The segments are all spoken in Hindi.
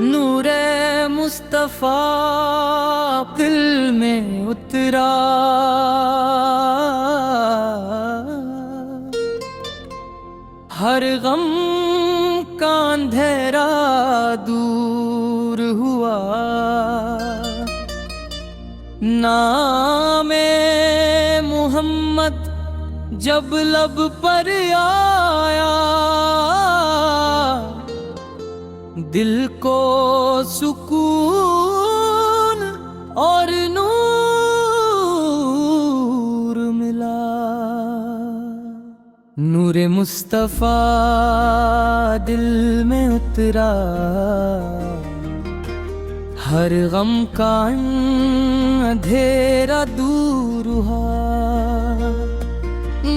नूरे मुस्तफा दिल में उतरा, हर गम का अंधेरा दूर हुआ। नामे मोहम्मद जब लब पर आया, दिल को सुकून और नूर मिला। नूरे मुस्तफा दिल में उतरा, हर गम का अंधेरा दूर हुआ।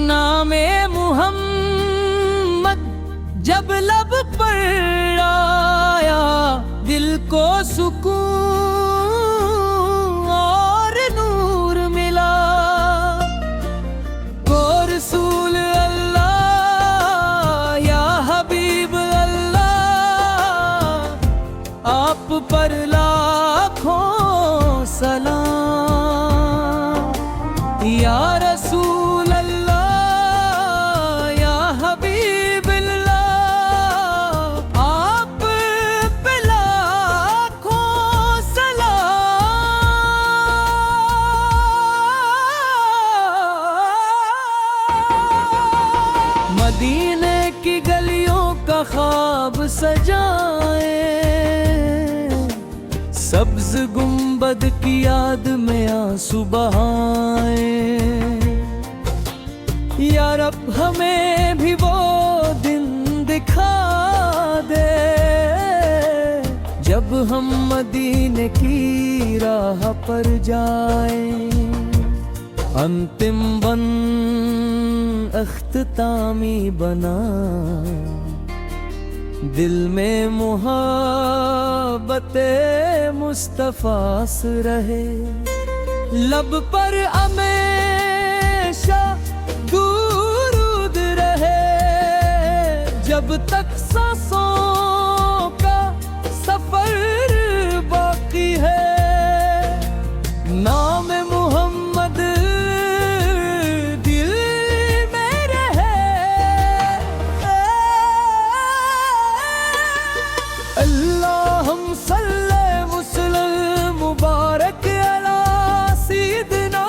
नामे मुहम्मद जब लब पर आया, दिल को सुकून और नूर मिला। को रसूल अल्लाह या हबीब अल्लाह, आप पर लाखों सलाम। या रसूल अल्लाह या हबीब अल्लाह, आप पे लाखों सलाम। मदीने की गलियों का ख्वाब सजाए, सब्ज गुंबद की याद में आंसू बहाए। या रब हमें भी वो दिन दिखा दे, जब हम मदीने की राह पर जाए। अंतिम बन अख्तामी बना, दिल में मोहब्बते मुस्तफा से रहे। लब पर हमेशा दुरूद रहे, जब तक सांसों का सफर बाकी है। नाम मोहम्मद दिल में रहे। अल्लाहुम सल्ले मुसल्लम मुबारक अला सय्यिदना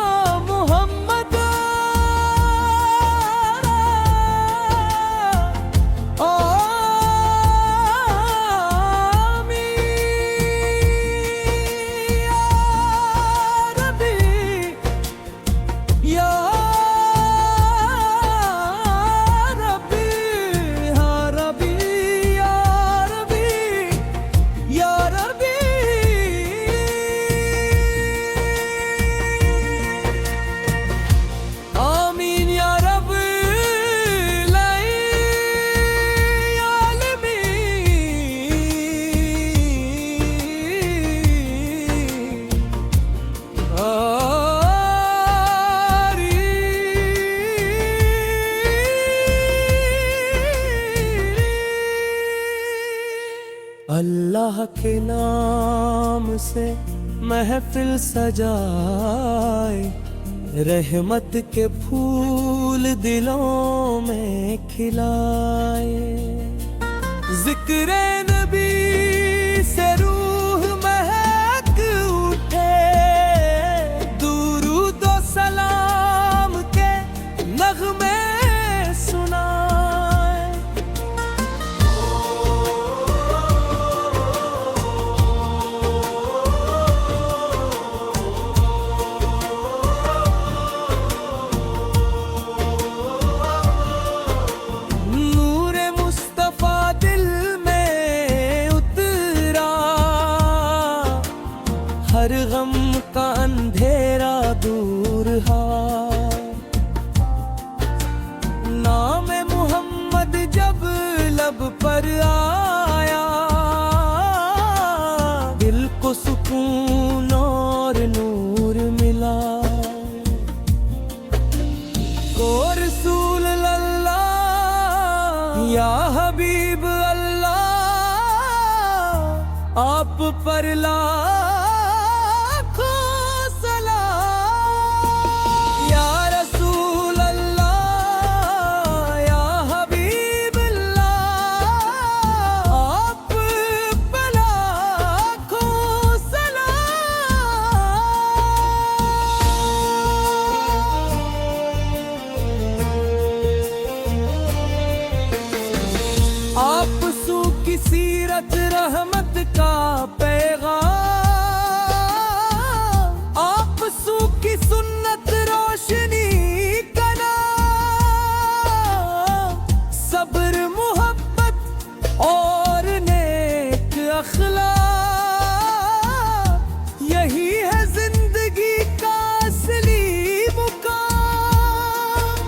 मुहम्मद। अल्लाह के नाम से महफिल सजाए, रहमत के फूल दिलों में खिलाए। जिक्र नबी से रूह महक उठे, दुरूद व सलाम के नगमे सुनाए। नूरे मुस्तफा दिल में उतरा, हर गम का अंधेरा दूर हा। नाम मोहम्मद जब लब पर आया, दिल को सुकून और नूर मिला। को रसूल या हबीब अल्लाह आप पर लाखों सलाम। या रसूल अल्लाह या हबीब अल्लाह आप पर लाखों सलाम। आप सू की सीरत रहमत का पैगाम, आप सू की सुन्नत रोशनी का नाम, सब्र मोहब्बत और नेक अखलाक, यही है जिंदगी का असली मुकाम।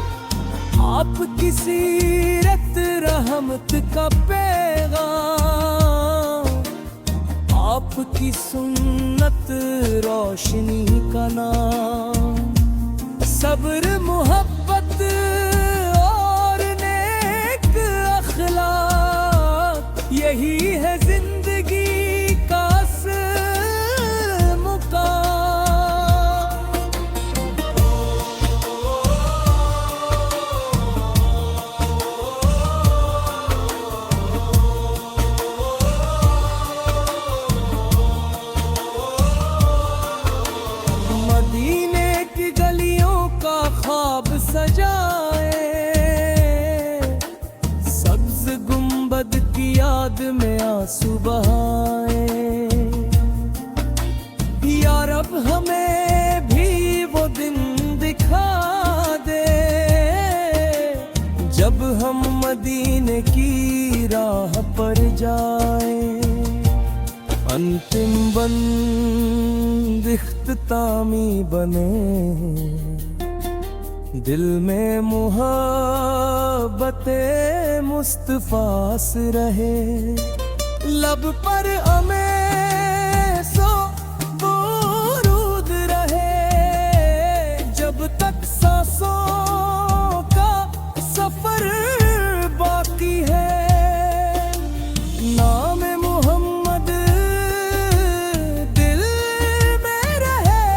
आपकी सीरत रहमत का पैगाम, आपकी सुन्नत रोशनी का नाम, सब्र मोहब्बत और नेक अखलाक, यही है जिंदगी का असल मुकाम। मदीने की गलियों का ख्वाब सजाए, सब्ज गुंबद की याद में आंसू बहाए। या रब हमें भी वो दिन दिखा दे, जब हम मदीने की राह पर जाए। अंतिम बंद इख्तितामी बने, दिल में मुहब्बते मुस्तफा से रहे। लब पर हमें सो बुरूद रहे, जब तक सांसों का सफर बाकी है। नाम मोहम्मद दिल में रहे,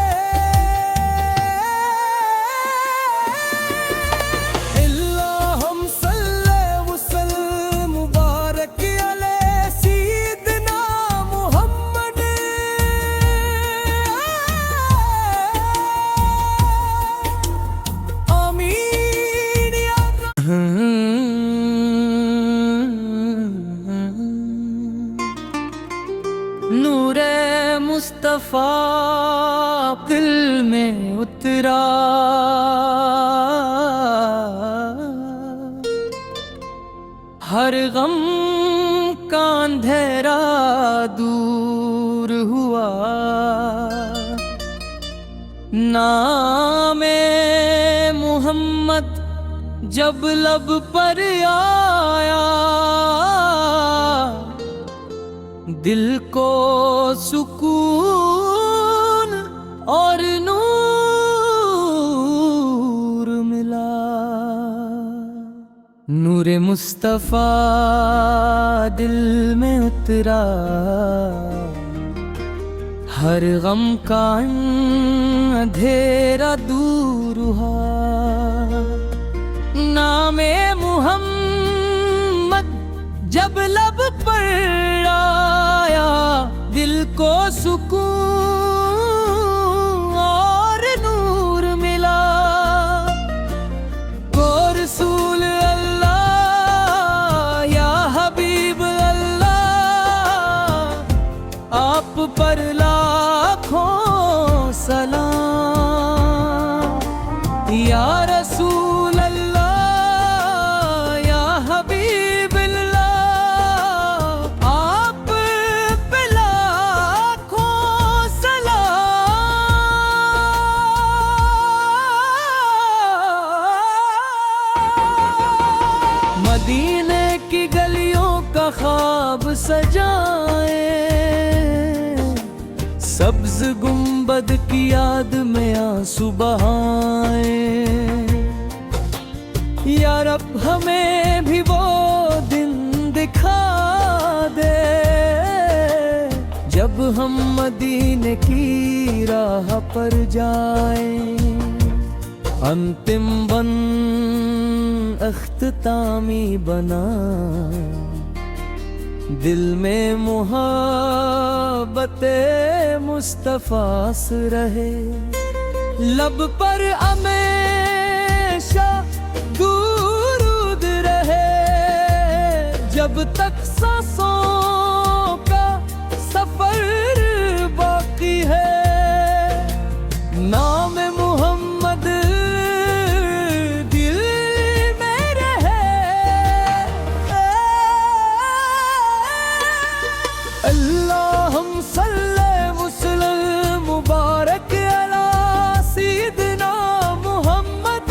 अल्लाहुम सल्ले वसल्लम मुबारक अलैहि सय्यिदना मुहम्मद। आमीन या नूरे मुस्तफा दिल में उतरा, हर गम का अंधेरा दूर हुआ। नामे मुहम्मद जब लब पर आया, दिल को सुकून और नूर मिला। नूरे मुस्तफा दिल में उतरा, हर गम का अंधेरा दूर हुआ। नामे मुहम्मद जब लब पर आया, दिल को सुकून और नूर मिला। को रसूल अल्लाह या हबीब अल्लाह आप पर लाखों सलाम। या रसूल अल्लाह या हबीब अल्लाह आप पे लाखों सलाम। मदीने की गलियों का ख्वाब सजाए, सब्ज गुंबद की याद में आंसू बहाए। या रब हमें भी वो दिखा दे। जब हम मदीने की राह पर जाएं, अंतिम बन अख्तामी बना, दिल में मोहब्बते मुस्तफास रहे। लब पर हमेशा दुरूद रहे, जब तक सांसों का सफर बाकी है। नाम मोहम्मद दिल में रहे। अल्लाहुम्मा सल्ले वसल्लम मुबारक अला सय्यिदना मुहम्मद।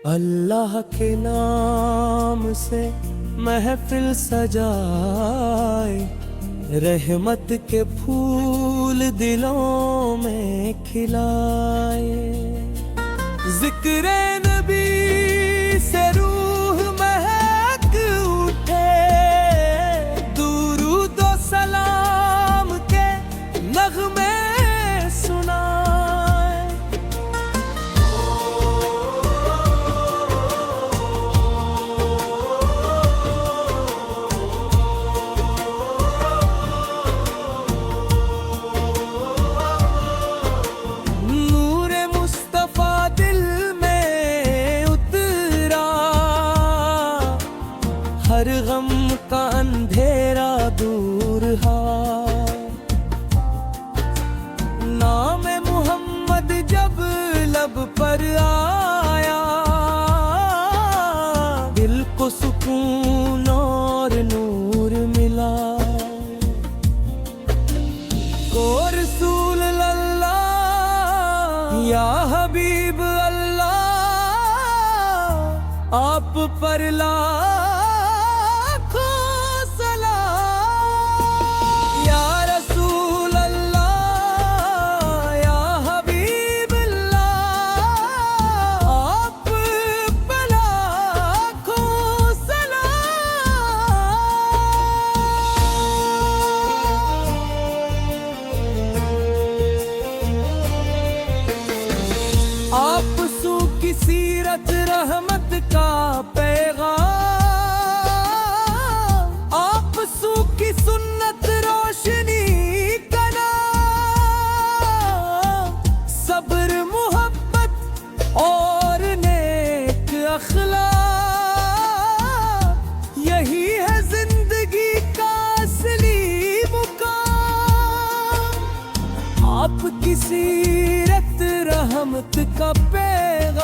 अल्लाह के नाम से महफिल सजाए, रहमत के फूल दिलों में खिलाए। जिक्र नबी से रूह महक उठे, दुरूद व सलाम के नगमे सुनाए। हर गम का अंधेरा दूर हा। नाम मोहम्मद जब लब पर आया, दिल को सुकून और नूर मिला। को रसूल अल्लाह या हबीब अल्लाह, आप पर ला आप सू की सीरत रहमत का पैगाम, आप सू की सुन्नत रोशनी का नाम। सब्र मोहब्बत और नेक अखलाक, यही है जिंदगी का असली मुकाम। आपकी सीरत रहमत का पैगाम,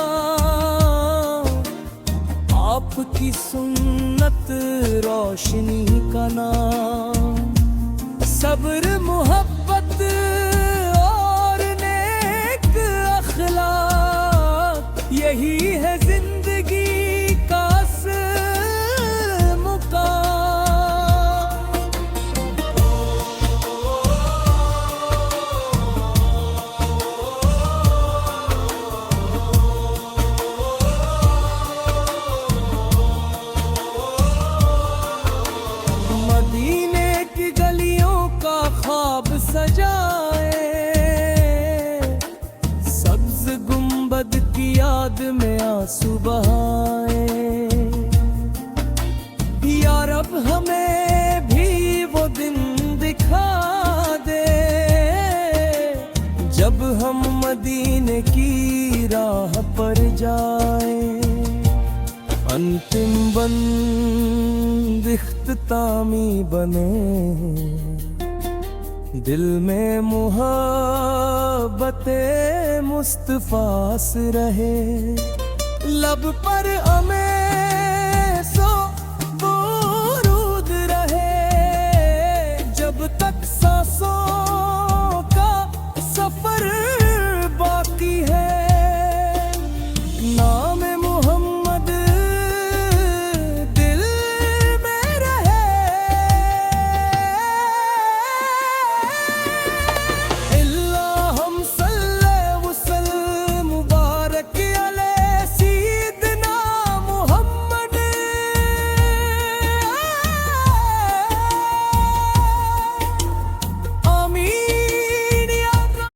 आपकी सुन्नत रोशनी का नाम। सब्र मोहब्बत और नेक अखलाक, यही है जिंदगी का असल मुकाम। सजाए सब्ज गुंबद की याद में आंसू बहाए। या रब हमें भी वो दिन दिखा दे, जब हम मदीने की राह पर जाए, अंतिम बंद इख्तितामी बने, दिल में मुहब्बते मुस्तफा से रहे, लब पर हमेशा बुरूद रहे, जब तक सांसों